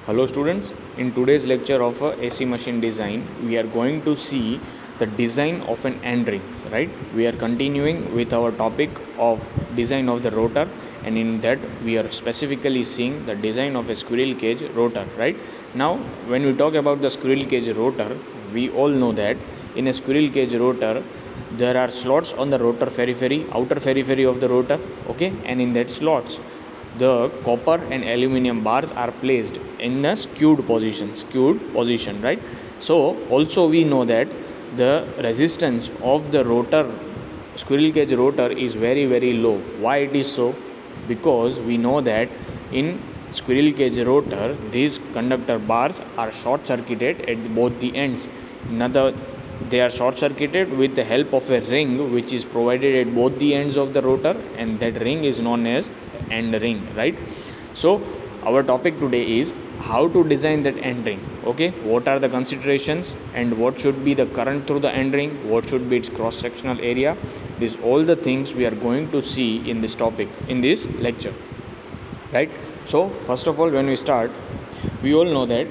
Hello students, in today's lecture of AC machine design, we are going to see the design of an end rings, right? We are continuing with our topic of design of the rotor, and in that we are specifically seeing the design of a squirrel cage rotor, right? Now, when we talk about the squirrel cage rotor, we all know that in a squirrel cage rotor, there are slots on the rotor periphery, outer periphery of the rotor, okay, and in that slots the copper and aluminum bars are placed in a skewed position, right? So also we know that the resistance of the rotor, squirrel cage rotor, is very low. Why it is so? Because we know that in squirrel cage rotor these conductor bars are short circuited at both the ends. Another, they are short circuited with the help of a ring which is provided at both the ends of the rotor, and that ring is known as end ring, right? So our topic today is how to design that end ring. Okay, what are the considerations and what should be the current through the end ring, what should be its cross sectional area? These all the things we are going to see in this topic, in this lecture, right? So first of all, when we start, we all know that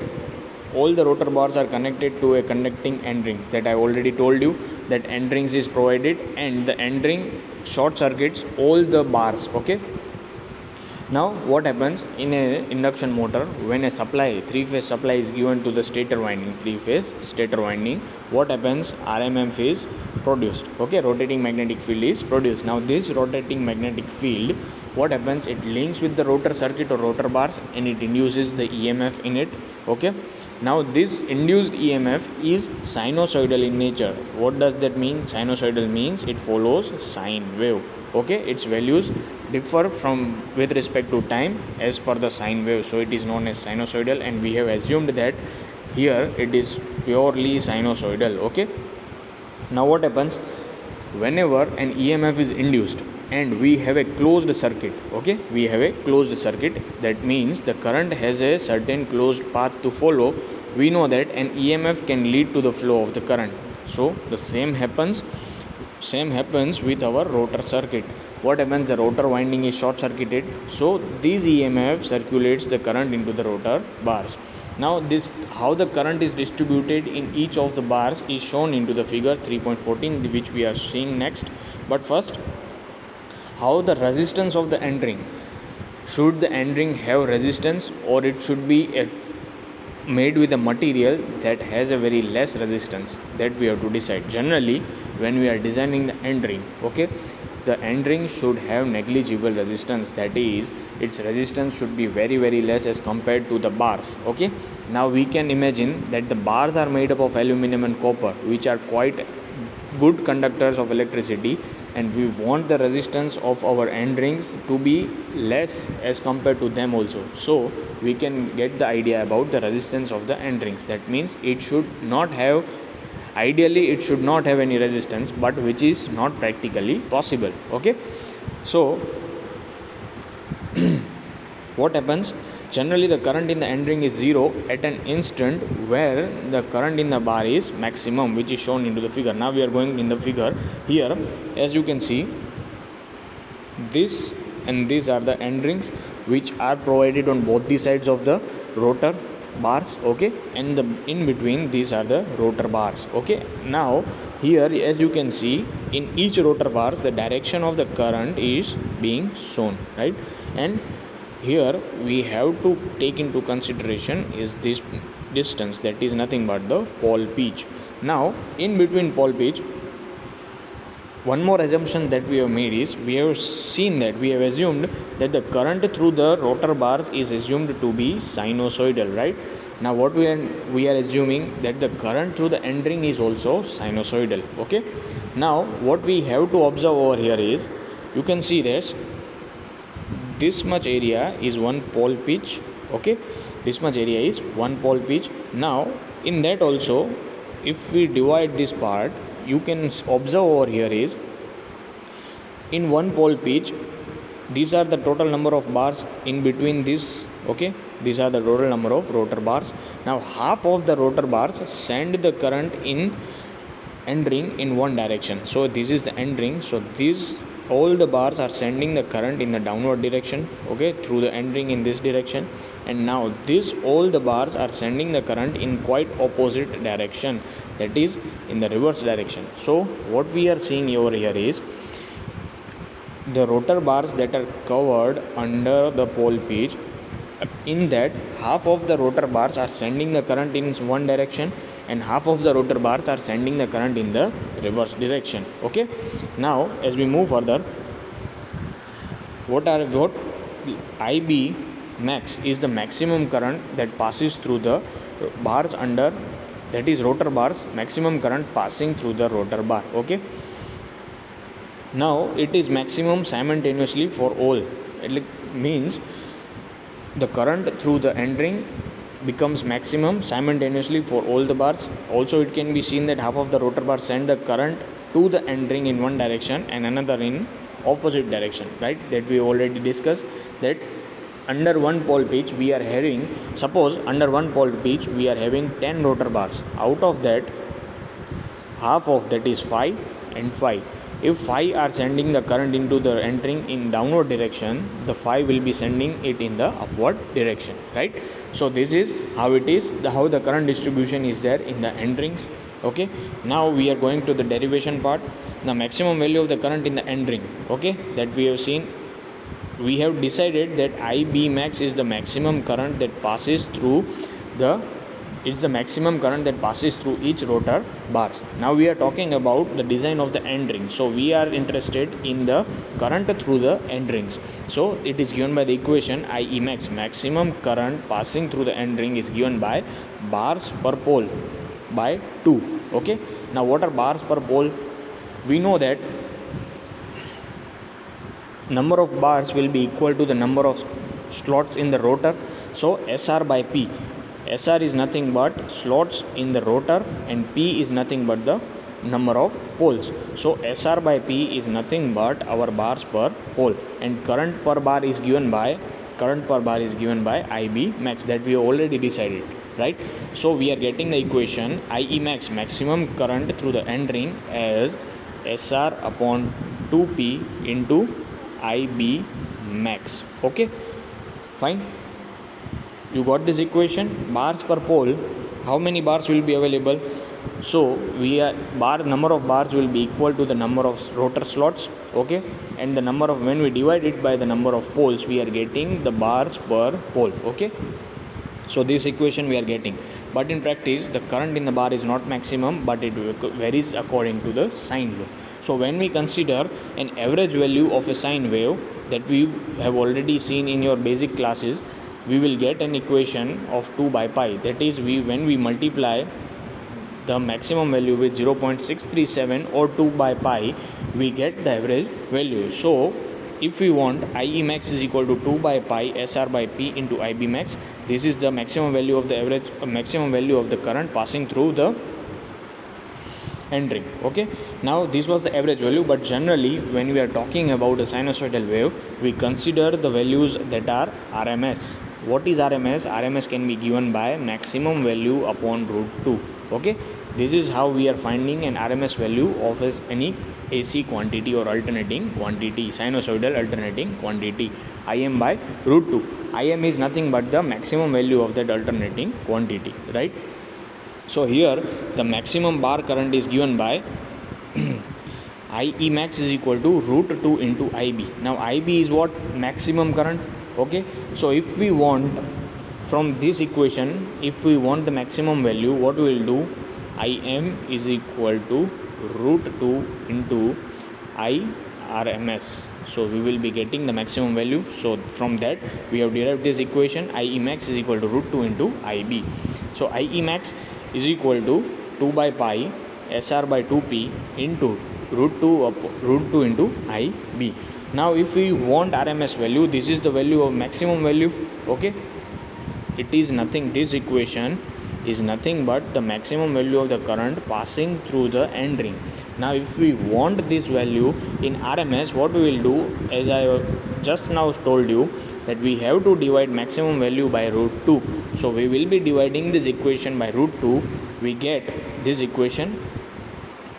all the rotor bars are connected to a conducting end rings, that I already told you that end rings is provided and the end ring short circuits all the bars. Okay, now what happens in a induction motor, when a supply, three-phase supply is given to the stator winding, three-phase stator winding, what happens? RMF is produced. Okay, rotating magnetic field is produced. Now this rotating magnetic field, what happens? It links with the rotor circuit or rotor bars and it induces the EMF in it. Okay, now this induced EMF is sinusoidal in nature. What does that mean? Sinusoidal means it follows sine wave. Okay, its values differ from with respect to time as per the sine wave, so it is known as sinusoidal, and we have assumed that here it is purely sinusoidal. Okay, now what happens whenever an EMF is induced and we have a closed circuit? Okay, we have a closed circuit, that means the current has a certain closed path to follow. We know that an EMF can lead to the flow of the current, so the same happens with our rotor circuit. What happens? The rotor winding is short circuited, so this EMF circulates the current into the rotor bars. Now this, how the current is distributed in each of the bars, is shown into the figure 3.14, which we are seeing next. But first, how the resistance of the end ring? Should the end ring have resistance, or it should be made with a material that has a very less resistance? That we have to decide. Generally, when we are designing the end ring, okay, the end ring should have negligible resistance, that is, its resistance should be very less as compared to the bars. Okay, now we can imagine that the bars are made up of aluminum and copper, which are quite good conductors of electricity, and we want the resistance of our end rings to be less as compared to them also. So we can get the idea about the resistance of the end rings. That means it should not have, ideally it should not have any resistance, but which is not practically possible. Okay, so what happens? Generally the current in the end ring is zero at an instant where the current in the bar is maximum, which is shown into the figure. Now we are going in the figure. Here, as you can see, this and these are the end rings which are provided on both the sides of the rotor bars. Okay, and the in between these are the rotor bars. Okay, now here, as you can see, in each rotor bars the direction of the current is being shown, right? And here we have to take into consideration is this distance, that is nothing but the pole pitch. Now in between pole pitch, one more assumption that we have made is, we have seen that we have assumed that the current through the rotor bars is assumed to be sinusoidal, right? Now what we are assuming that the current through the end ring is also sinusoidal. Okay, now what we have to observe over here is, you can see this much area is one pole pitch. Okay, this much area is one pole pitch. Now in that also, if we divide this part, you can observe over here is, in one pole pitch, these are the total number of bars in between this. Okay, these are the total number of rotor bars. Now half of the rotor bars send the current in end ring in one direction. So this is the end ring, so these all the bars are sending the current in the downward direction, okay, through the end ring in this direction, and now this all the bars are sending the current in quite opposite direction, that is in the reverse direction. So what we are seeing over here is the rotor bars that are covered under the pole pitch. In that, half of the rotor bars are sending the current in one direction and half of the rotor bars are sending the current in the reverse direction. Okay, now as we move further, what IB max is the maximum current that passes through the bars under, that is rotor bars, maximum current passing through the rotor bar. Okay, now it is maximum simultaneously for all. It means the current through the end ring becomes maximum simultaneously for all the bars. Also it can be seen that half of the rotor bars send the current to the end ring in one direction and another in opposite direction, right? That we already discussed, that under one pole pitch we are having, suppose under one pole pitch we are having 10 rotor bars. Out of that, half of that is 5 and 5. If 5 are sending the current into the end ring in downward direction, the 5 will be sending it in the upward direction, right? So this is how it is, how the current distribution is there in the end rings. Okay, now we are going to the derivation part. The maximum value of the current in the end ring, okay, that we have seen, we have decided that IB max is the maximum current that passes through the, it's the maximum current that passes through each rotor bars. Now we are talking about the design of the end ring, so we are interested in the current through the end rings. So it is given by the equation IE max, maximum current passing through the end ring is given by bars per pole by 2. Okay, now what are bars per pole? We know that number of bars will be equal to the number of slots in the rotor. So SR by P, SR is nothing but slots in the rotor and P is nothing but the number of poles. So SR by P is nothing but our bars per pole, and current per bar is given by IB max, that we already decided, right? So we are getting the equation IE max, maximum current through the end ring, as SR upon 2P into IB max. Okay, fine, you got this equation. Bars per pole, how many bars will be available? So we are, number of bars will be equal to the number of rotor slots. Okay, and the number of, when we divide it by the number of poles, we are getting the bars per pole. Okay, so this equation we are getting, but in practice the current in the bar is not maximum, but it varies according to the sine law. So when we consider an average value of a sine wave that we have already seen in your basic classes, we will get an equation of 2 by pi, that is, when we multiply the maximum value with 0.637 or 2 by pi, we get the average value. So if we want IE max is equal to 2 by pi SR by P into IB max, this is the maximum value of the average, maximum value of the current passing through the end ring. Okay, now this was the average value, but generally when we are talking about a sinusoidal wave, we consider the values that are RMS. What is RMS? RMS can be given by maximum value upon root 2. Okay, this is how we are finding an RMS value of any AC quantity or alternating quantity, sinusoidal alternating quantity, Im by root 2. Im is nothing but the maximum value of that alternating quantity, right? So here the maximum bar current is given by IE max is equal to root 2 into IB. Now IB is what? Maximum current. Okay, so if we want, from this equation, if we want the maximum value, what we will do? Im is equal to root 2 into IRMS. So we will be getting the maximum value. So from that we have derived this equation IE max is equal to root 2 into IB. So IE max is equal to 2 by pi SR by 2P into root 2 into IB. Now if we want RMS value, this is the value of maximum value. Okay, it is nothing, this equation is nothing but the maximum value of the current passing through the end ring. Now if we want this value in RMS, what we will do, as I just now told you, that we have to divide maximum value by root 2. So we will be dividing this equation by root 2, we get this equation.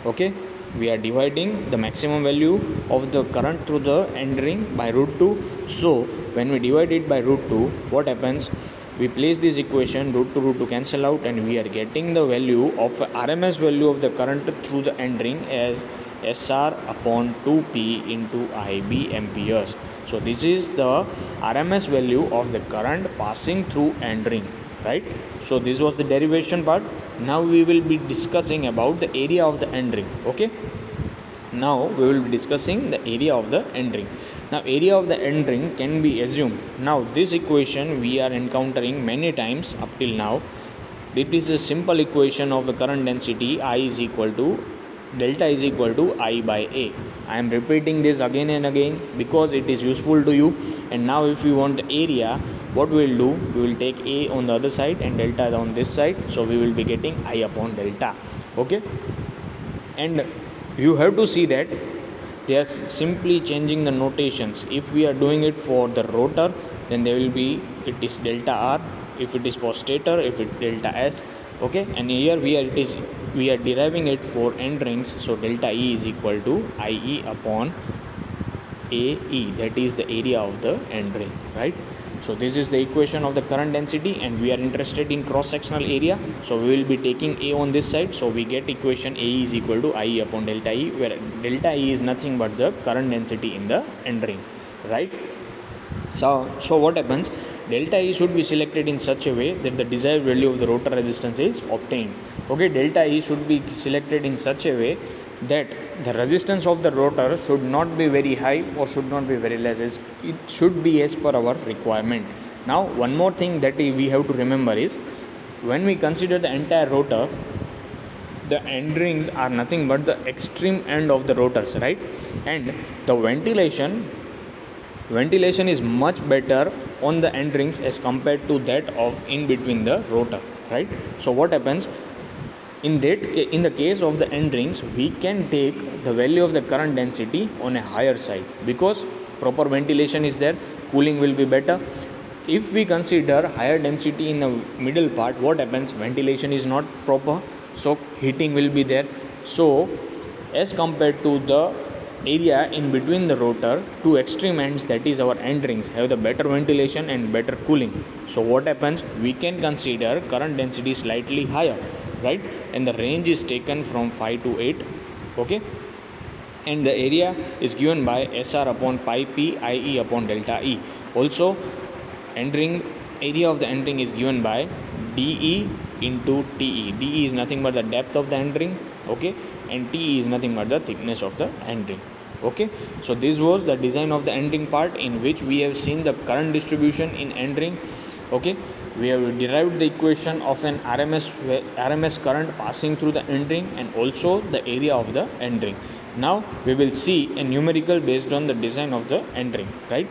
Okay, we are dividing the maximum value of the current through the end ring by root 2. So when we divide it by root 2, what happens? we place this equation, root to cancel out, and we are getting the value of RMS value of the current through the end ring as SR upon 2P into IB amperes. So this is the RMS value of the current passing through end ring, right? So this was the derivation part. Now we will be discussing about the area of the end ring. Okay, now we will be discussing the area of the end ring. Now area of the end ring can be assumed. Now this equation we are encountering many times up till now. It is a simple equation of the current density. I is equal to delta is equal to I by A. I am repeating this again and again because it is useful to you. And now if we want the area, what we will do, we will take A on the other side and delta on this side, so we will be getting I upon delta. Okay, and you have to see that they are simply changing the notations. If we are doing it for the rotor, then there will be, it is delta R. If it is for stator, if it delta S. Okay, and here we are deriving it for end rings, so delta E is equal to IE upon AE, that is the area of the end ring, right? So this is the equation of the current density, and we are interested in cross sectional area, so we will be taking A on this side, so we get equation AE is equal to IE upon delta E, where delta E is nothing but the current density in the end ring, right? So what happens, delta E should be selected in such a way that the desired value of the rotor resistance is obtained. Okay, delta E should be selected in such a way that the resistance of the rotor should not be very high or should not be very less. It should be as per our requirement. Now one more thing that we have to remember is, when we consider the entire rotor, the end rings are nothing but the extreme end of the rotors, right? And the ventilation is much better on the end rings as compared to that of in between the rotor, right? So what happens, in the case of the end rings, we can take the value of the current density on a higher side because proper ventilation is there, cooling will be better. If we consider higher density in the middle part, what happens, ventilation is not proper, so heating will be there. So as compared to the area in between the rotor, two extreme ends, that is our end rings, have the better ventilation and better cooling. So what happens, we can consider current density slightly higher, right? And the range is taken from 5 to 8. Okay, and the area is given by SR upon pi P IE upon delta E. Also end ring, area of the end ring is given by DE into TE. DE is nothing but the depth of the end ring, okay, and TE is nothing but the thickness of the end ring. Okay, so this was the design of the end ring part, in which we have seen the current distribution in end ring. Okay, we have derived the equation of an RMS current passing through the end ring and also the area of the end ring. Now we will see a numerical based on the design of the end ring, right?